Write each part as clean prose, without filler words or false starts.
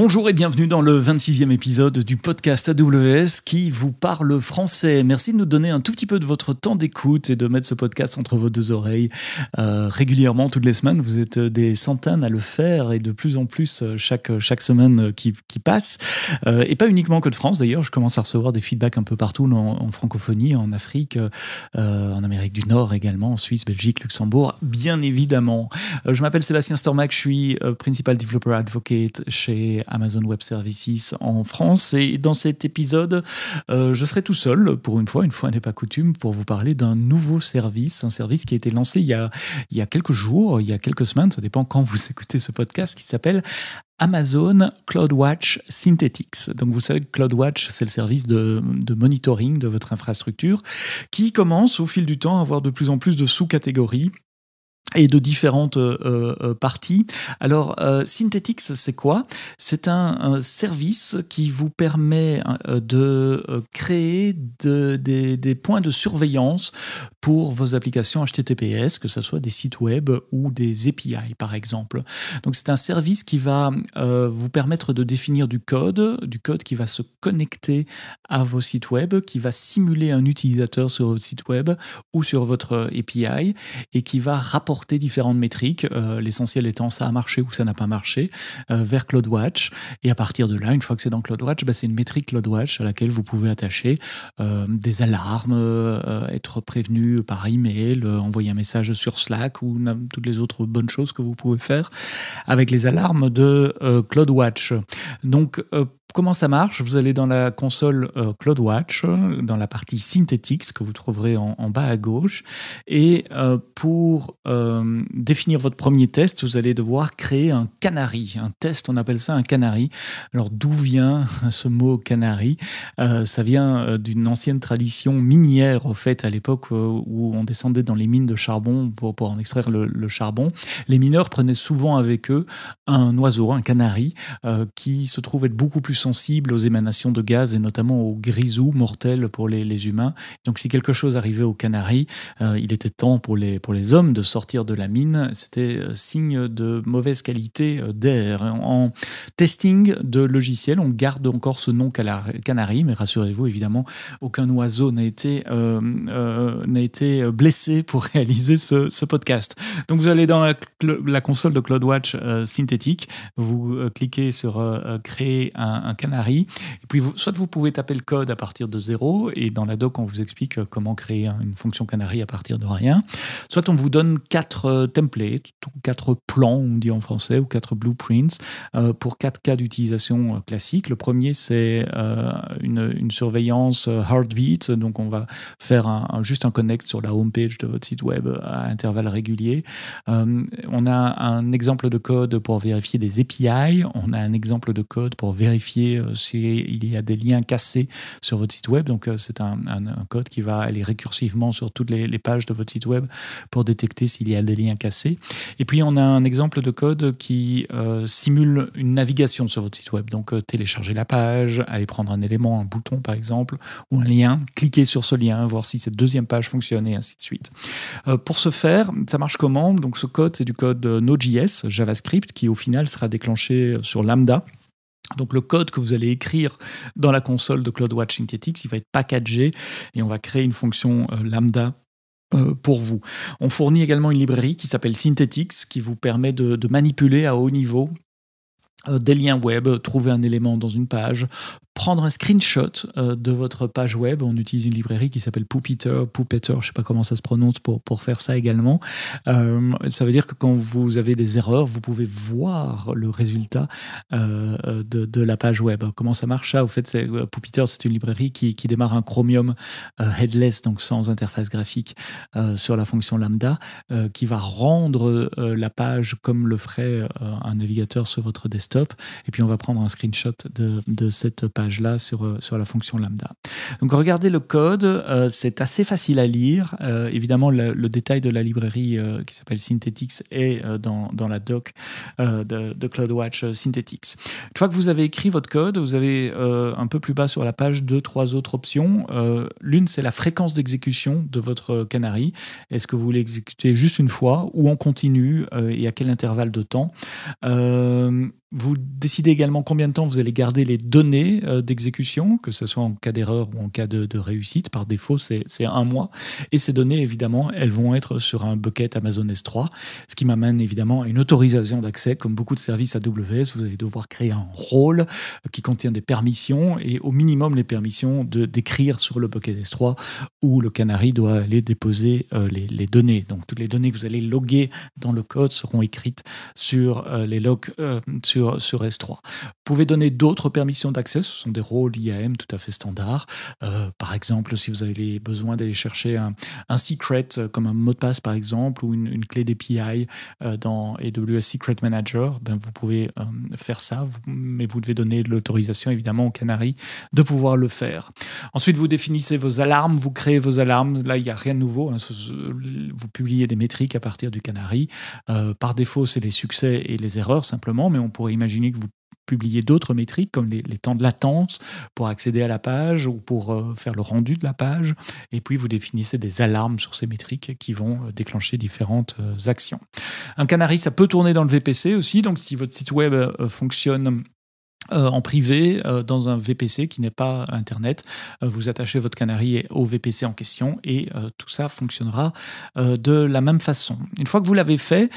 Bonjour et bienvenue dans le 26e épisode du podcast AWS qui vous parle français. Merci de nous donner un tout petit peu de votre temps d'écoute et de mettre ce podcast entre vos deux oreilles régulièrement, toutes les semaines. Vous êtes des centaines à le faire et de plus en plus chaque semaine qui passe. Et pas uniquement que de France d'ailleurs, je commence à recevoir des feedbacks un peu partout en francophonie, en Afrique, en Amérique du Nord également, en Suisse, Belgique, Luxembourg, bien évidemment. Je m'appelle Sébastien Stormack, je suis Principal Developer Advocate chez Amazon Web Services en France, et dans cet épisode je serai tout seul pour une fois n'est pas coutume, pour vous parler d'un nouveau service, un service qui a été lancé il y a quelques jours, il y a quelques semaines, ça dépend quand vous écoutez ce podcast, qui s'appelle Amazon CloudWatch Synthetics. Donc vous savez que CloudWatch, c'est le service de monitoring de votre infrastructure qui commence au fil du temps à avoir de plus en plus de sous-catégories et de différentes parties. Alors, Synthetics, c'est quoi ? C'est un service qui vous permet de créer des points de surveillance pour vos applications HTTPS, que ce soit des sites web ou des API, par exemple. Donc, c'est un service qui va vous permettre de définir du code qui va se connecter à vos sites web, qui va simuler un utilisateur sur votre site web ou sur votre API, et qui va rapporter différentes métriques, l'essentiel étant ça a marché ou ça n'a pas marché, vers CloudWatch. Et à partir de là, une fois que c'est dans CloudWatch, c'est une métrique CloudWatch à laquelle vous pouvez attacher des alarmes, être prévenu par email, envoyer un message sur Slack ou toutes les autres bonnes choses que vous pouvez faire avec les alarmes de CloudWatch. Donc, comment ça marche ? Vous allez dans la console CloudWatch, dans la partie Synthetics que vous trouverez en bas à gauche, et pour définir votre premier test, vous allez devoir créer un canary. Un test, on appelle ça un canary. Alors d'où vient ce mot canary ? Ça vient d'une ancienne tradition minière, au fait, à l'époque où on descendait dans les mines de charbon pour en extraire le charbon. Les mineurs prenaient souvent avec eux un oiseau, un canari, qui se trouve être beaucoup plus sensible aux émanations de gaz et notamment aux grisous mortels pour les humains. Donc si quelque chose arrivait au canari, il était temps pour les hommes de sortir de la mine. C'était signe de mauvaise qualité d'air. En testing de logiciels, on garde encore ce nom canari, mais rassurez-vous, évidemment, aucun oiseau n'a été blessé pour réaliser ce podcast. Donc vous allez dans la console de CloudWatch synthétique, vous cliquez sur créer un canary, et puis soit vous pouvez taper le code à partir de zéro, et dans la doc on vous explique comment créer une fonction canary à partir de rien, soit on vous donne 4 templates, 4 plans on dit en français, ou 4 blueprints pour 4 cas d'utilisation classiques. Le premier, c'est une surveillance heartbeat, donc on va faire juste un connect sur la homepage de votre site web à intervalles réguliers. On a un exemple de code pour vérifier des API, on a un exemple de code pour vérifier s'il y a des liens cassés sur votre site web. Donc c'est un code qui va aller récursivement sur toutes les pages de votre site web pour détecter s'il y a des liens cassés. Et puis on a un exemple de code qui simule une navigation sur votre site web. Donc télécharger la page, aller prendre un élément, un bouton par exemple, ou un lien, cliquer sur ce lien, voir si cette deuxième page fonctionne, et ainsi de suite. Pour ce faire, ça marche comment ? Donc ce code, c'est du code Node.js, JavaScript, qui au final sera déclenché sur Lambda. Donc le code que vous allez écrire dans la console de CloudWatch Synthetics, il va être packagé et on va créer une fonction Lambda pour vous. On fournit également une librairie qui s'appelle Synthetics, qui vous permet de manipuler à haut niveau des liens web, trouver un élément dans une page, prendre un screenshot de votre page web. On utilise une librairie qui s'appelle Puppeteer, je ne sais pas comment ça se prononce pour faire ça également. Ça veut dire que quand vous avez des erreurs, vous pouvez voir le résultat de la page web. Comment ça marche ça ? Au fait, Puppeteer, c'est une librairie qui démarre un Chromium headless, donc sans interface graphique, sur la fonction lambda, qui va rendre la page comme le ferait un navigateur sur votre desktop. Et puis on va prendre un screenshot de cette page là sur la fonction lambda. Donc regardez le code, c'est assez facile à lire. Évidemment, le détail de la librairie qui s'appelle Synthetics est dans la doc de CloudWatch Synthetics. Une fois que vous avez écrit votre code, vous avez un peu plus bas sur la page 2-3 autres options. L'une, c'est la fréquence d'exécution de votre canary. Est-ce que vous l'exécutez juste une fois ou en continu et à quel intervalle de temps ? Vous décidez également combien de temps vous allez garder les données d'exécution, que ce soit en cas d'erreur ou en cas de réussite. Par défaut, c'est 1 mois. Et ces données, évidemment, elles vont être sur un bucket Amazon S3, ce qui m'amène évidemment à une autorisation d'accès. Comme beaucoup de services AWS, vous allez devoir créer un rôle qui contient des permissions et au minimum les permissions d'écrire sur le bucket S3 où le Canary doit aller déposer les données. Donc toutes les données que vous allez loguer dans le code seront écrites sur les logs sur S3. Vous pouvez donner d'autres permissions d'accès, ce sont des rôles IAM tout à fait standards. Par exemple, si vous avez besoin d'aller chercher un secret, comme un mot de passe par exemple, ou une clé d'API dans AWS Secret Manager, vous pouvez faire ça, mais vous devez donner l'autorisation évidemment au Canary de pouvoir le faire. Ensuite, vous définissez vos alarmes, vous créez vos alarmes. Là, il n'y a rien de nouveau. Vous publiez des métriques à partir du Canary. Par défaut, c'est les succès et les erreurs simplement, mais on pourrait imaginer que vous publiez d'autres métriques comme les temps de latence pour accéder à la page ou pour faire le rendu de la page. Et puis, vous définissez des alarmes sur ces métriques qui vont déclencher différentes actions. Un Canary, ça peut tourner dans le VPC aussi. Donc, si votre site web fonctionne en privé, dans un VPC qui n'est pas Internet, vous attachez votre Canary au VPC en question et tout ça fonctionnera de la même façon. Une fois que vous l'avez fait,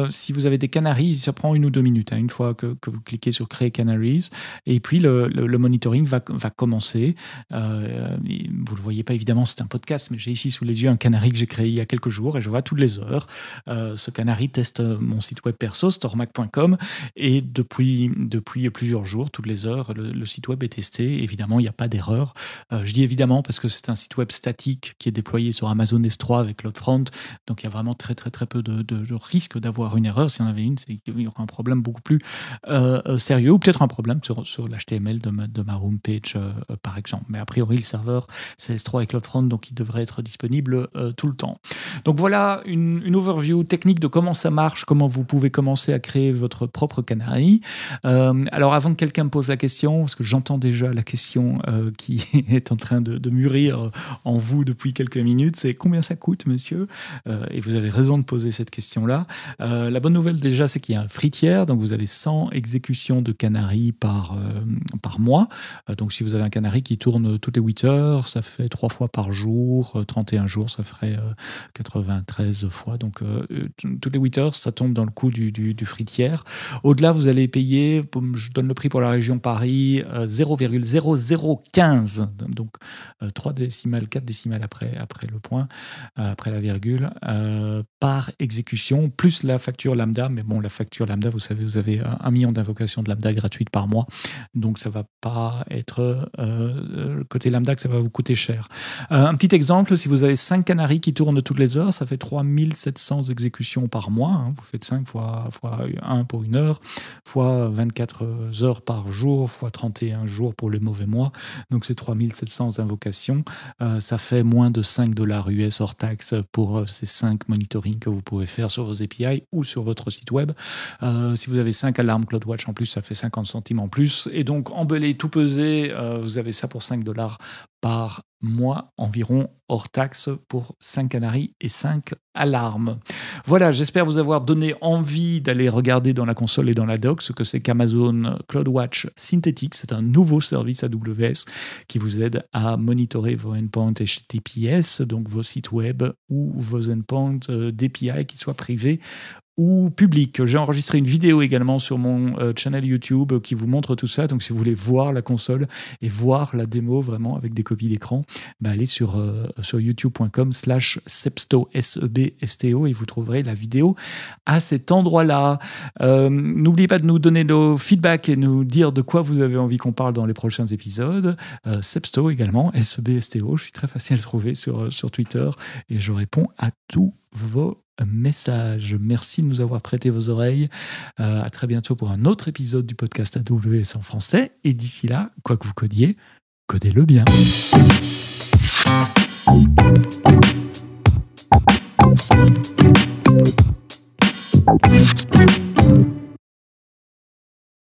si vous avez des Canaries, ça prend 1 ou 2 minutes, une fois que vous cliquez sur Créer Canaries, et puis le monitoring va commencer. Vous ne le voyez pas évidemment, c'est un podcast, mais j'ai ici sous les yeux un Canary que j'ai créé il y a quelques jours et je vois toutes les heures. Ce Canary teste mon site web perso, storemac.com, et depuis plusieurs jours, toutes les heures, le site web est testé. Évidemment, il n'y a pas d'erreur. Je dis évidemment parce que c'est un site web statique qui est déployé sur Amazon S3 avec CloudFront. Donc, il y a vraiment très, très, très peu de risque d'avoir une erreur. S'il y en avait une, il y aura un problème beaucoup plus sérieux ou peut-être un problème sur l'HTML de ma homepage, par exemple. Mais a priori, le serveur, c'est S3 et CloudFront, donc il devrait être disponible tout le temps. Donc, voilà une overview technique de comment ça marche, comment vous pouvez commencer à créer votre propre Canary. Alors, avant que quelqu'un me pose la question, parce que j'entends déjà la question qui est en train de mûrir en vous depuis quelques minutes, c'est combien ça coûte, monsieur ? Et vous avez raison de poser cette question-là. La bonne nouvelle déjà, c'est qu'il y a un free tier, donc vous avez 100 exécutions de Canary par mois. Donc si vous avez un Canary qui tourne toutes les 8 heures, ça fait 3 fois par jour, 31 jours, ça ferait 93 fois. Donc toutes les 8 heures, ça tombe dans le coût du free tier. Au-delà, vous allez payer, je donne le prix pour la région Paris, 0,0015, donc 3 décimales, 4 décimales après le point, après la virgule, par exécution, plus la facture lambda. Mais bon, la facture lambda, vous savez, vous avez 1 million d'invocations de lambda gratuites par mois, donc ça ne va pas être côté lambda que ça va vous coûter cher. Un petit exemple, si vous avez 5 Canaries qui tournent toutes les heures, ça fait 3700 exécutions par mois. Vous faites 5 fois 1 pour 1 heure, fois 24 heures par jour, fois 31 jours pour les mauvais mois. Donc c'est 3700 invocations. Ça fait moins de $5 US hors taxe pour ces 5 monitoring que vous pouvez faire sur vos API ou sur votre site web. Si vous avez 5 alarmes CloudWatch en plus, ça fait 50 centimes en plus. Et donc, embellé, tout pesé, vous avez ça pour $5 par mois environ hors taxe pour 5 Canaries et 5 alarmes. Voilà, j'espère vous avoir donné envie d'aller regarder dans la console et dans la doc ce que c'est qu'Amazon CloudWatch Synthetic. C'est un nouveau service AWS qui vous aide à monitorer vos endpoints HTTPS, donc vos sites web ou vos endpoints d'API, qu'ils soient privés ou public. J'ai enregistré une vidéo également sur mon channel YouTube qui vous montre tout ça. Donc, si vous voulez voir la console et voir la démo vraiment avec des copies d'écran, allez sur youtube.com/sebsto, SEBSTO, et vous trouverez la vidéo à cet endroit-là. N'oubliez pas de nous donner nos feedbacks et nous dire de quoi vous avez envie qu'on parle dans les prochains épisodes. Sebsto également, SEBSTO. Je suis très facile à trouver sur Twitter et je réponds à tous vos messages. Merci de nous avoir prêté vos oreilles. À très bientôt pour un autre épisode du podcast AWS en français. Et d'ici là, quoi que vous codiez, codez-le bien.